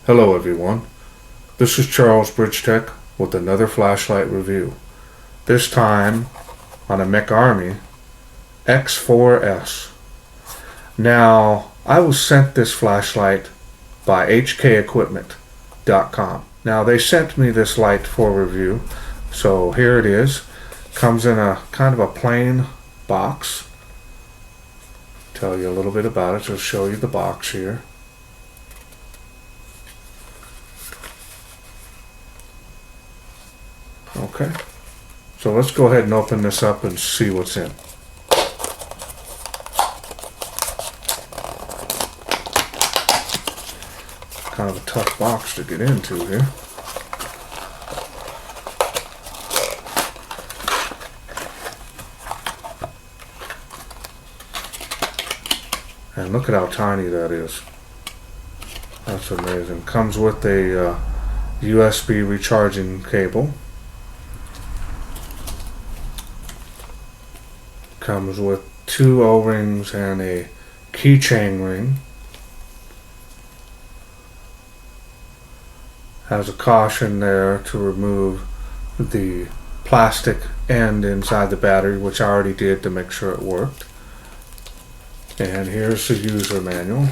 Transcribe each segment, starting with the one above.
Hello everyone, this is Charles BridgTec with another flashlight review. This time on a MecArmy X4S. Now, I was sent this flashlight by hkequipment.com. Now, they sent me this light for review, so here it is. Comes in a kind of a plain box. Tell you a little bit about it, just show you the box here. Okay, so let's go ahead and open this up and see what's in. Kind of a tough box to get into here. And look at how tiny that is. That's amazing. Comes with a USB recharging cable. Comes with 2 O-rings and a keychain ring. Has a caution there to remove the plastic end inside the battery, which I already did to make sure it worked. And here's the user manual.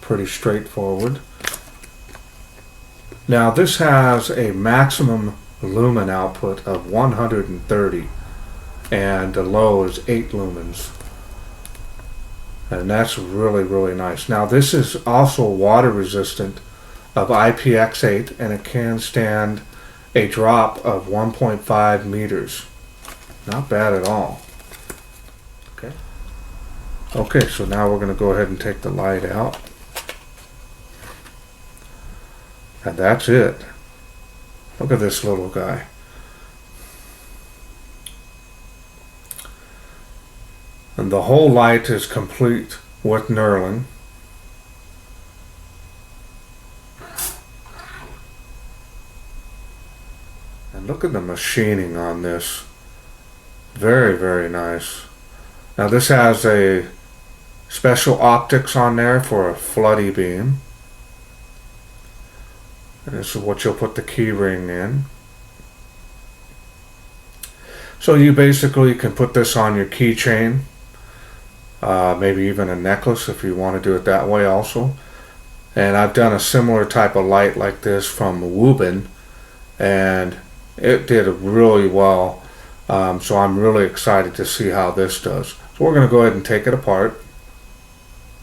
Pretty straightforward. Now this has a maximum lumen output of 130 and the low is 8 lumens, and that's really nice. Now this is also water resistant of IPX8 and it can stand a drop of 1.5 meters. Not bad at all. Okay, so now we're going to go ahead and take the light out, and that's it. Look at this little guy. And the whole light is complete with knurling. And look at the machining on this. Very nice. Now this has a special optics on there for a floody beam. And this is what you'll put the key ring in. So you basically can put this on your keychain, maybe even a necklace if you want to do it that way also. And I've done a similar type of light like this from Woobin, and it did really well. So I'm really excited to see how this does. So we're going to go ahead and take it apart,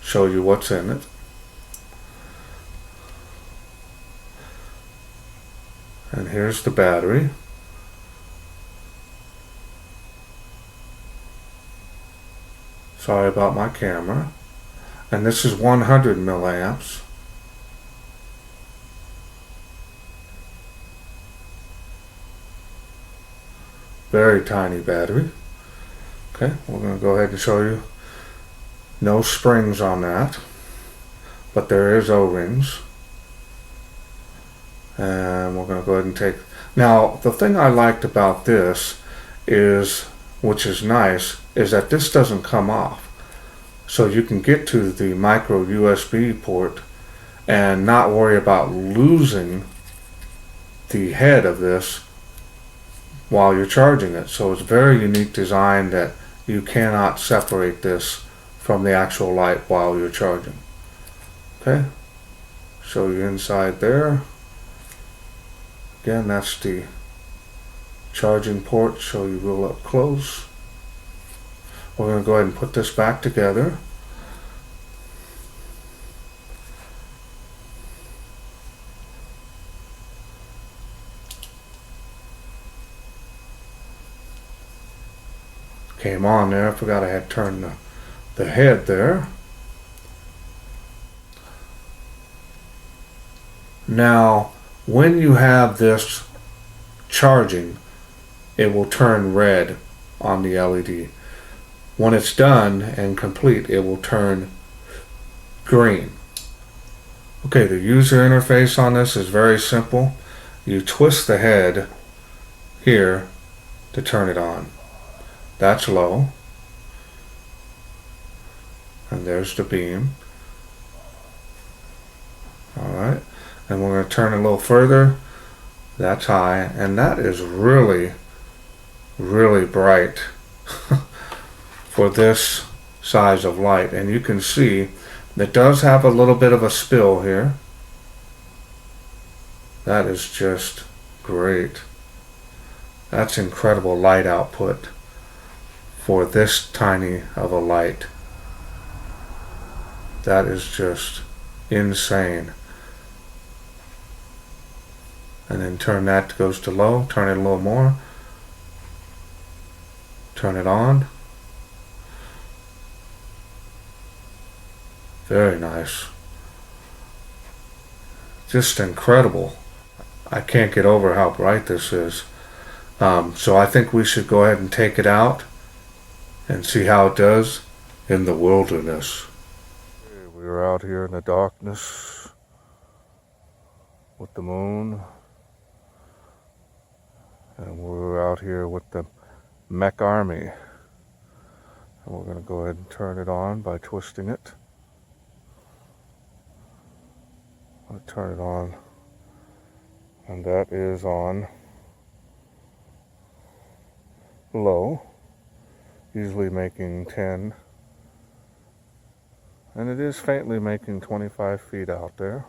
show you what's in it. And here's the battery. Sorry about my camera. And this is 100 milliamps. Very tiny battery. Okay, we're going to go ahead and show you. No springs on that, but there is O-rings. And we're going to go ahead and take. Now, the thing I liked about this is, which is nice, is that this doesn't come off. So you can get to the micro USB port and not worry about losing the head of this while you're charging it. So it's a very unique design that you cannot separate this from the actual light while you're charging. Okay, show you inside there. Again, that's the charging port. Show you real up close. We're going to go ahead and put this back together. Came on there. I forgot I had turned the head there. Now, when you have this charging, it will turn red on the LED. When it's done and complete, it will turn green. Okay, the user interface on this is very simple. You twist the head here to turn it on. That's low. And there's the beam. and we're going to turn it a little further. That's high, and that is really, really bright for this size of light. And you can see it does have a little bit of a spill here. That is just great. That's incredible light output for this tiny of a light. That is just insane. And then turn that goes to low, turn it a little more, turn it on. Very nice. Just incredible. I can't get over how bright this is. So I think we should go ahead and take it out and see how it does in the wilderness. We are out here in the darkness with the moon, and we're out here with the MecArmy, and we're going to go ahead and turn it on by twisting it. I'll turn it on, and that is on low, usually making 10. And it is faintly making 25 feet out there.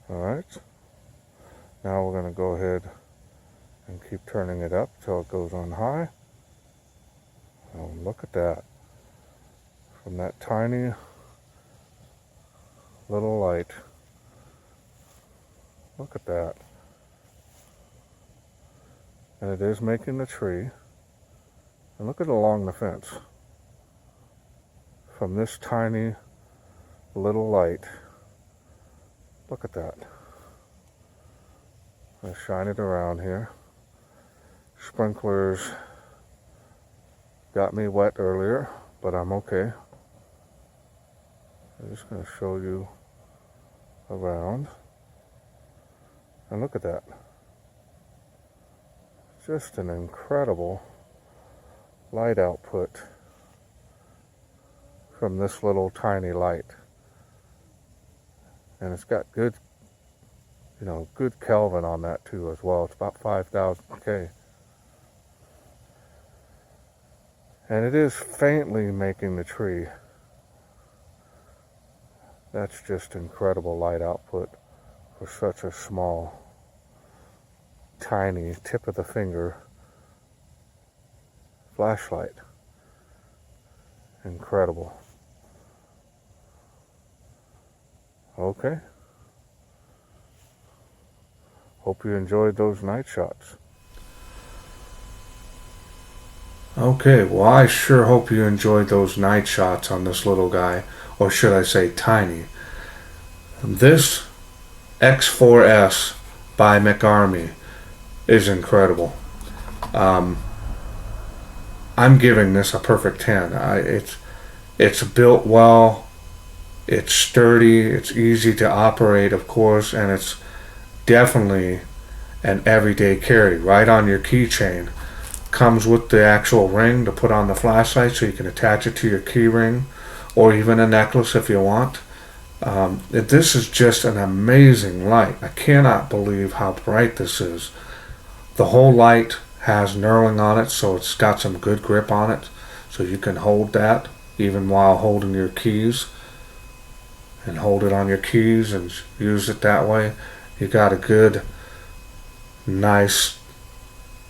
Alright. Now we're going to go ahead and keep turning it up till it goes on high. Oh, look at that. From that tiny little light. Look at that. And it is making the tree. And look at it along the fence. From this tiny little light. Look at that. I shine it around here. Sprinklers got me wet earlier, but I'm okay. I'm just going to show you around. And look at that. Just an incredible light output from this little tiny light. And it's got good, good Kelvin on that too as well. It's about 5,000 K. And it is faintly making the tree. That's just incredible light output for such a small, tiny tip of the finger flashlight. Incredible. Okay. Hope you enjoyed those night shots. Okay, well, I sure hope you enjoyed those night shots on this little guy, or should I say tiny. This X4S by MecArmy is incredible. I'm giving this a perfect 10. It's built well. It's sturdy, it's easy to operate, of course, and it's definitely an everyday carry, right on your keychain. Comes with the actual ring to put on the flashlight so you can attach it to your key ring, or even a necklace if you want. This is just an amazing light. I cannot believe how bright this is. The whole light has knurling on it, so it's got some good grip on it, so you can hold that even while holding your keys. And hold it on your keys and use it that way. You got a good, nice,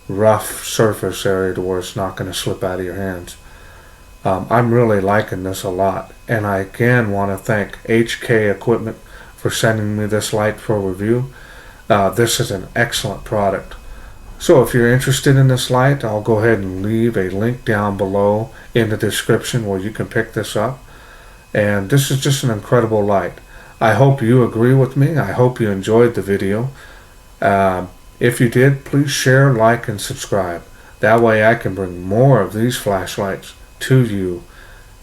rough surface area to where it's not going to slip out of your hands. I'm really liking this a lot. And I again want to thank HK Equipment for sending me this light for review. This is an excellent product. So if you're interested in this light, I'll go ahead and leave a link down below in the description where you can pick this up. And this is just an incredible light. I hope you agree with me. I hope you enjoyed the video. If you did, please share, like, and subscribe. That way I can bring more of these flashlights to you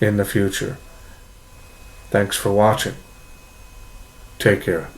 in the future. Thanks for watching. Take care.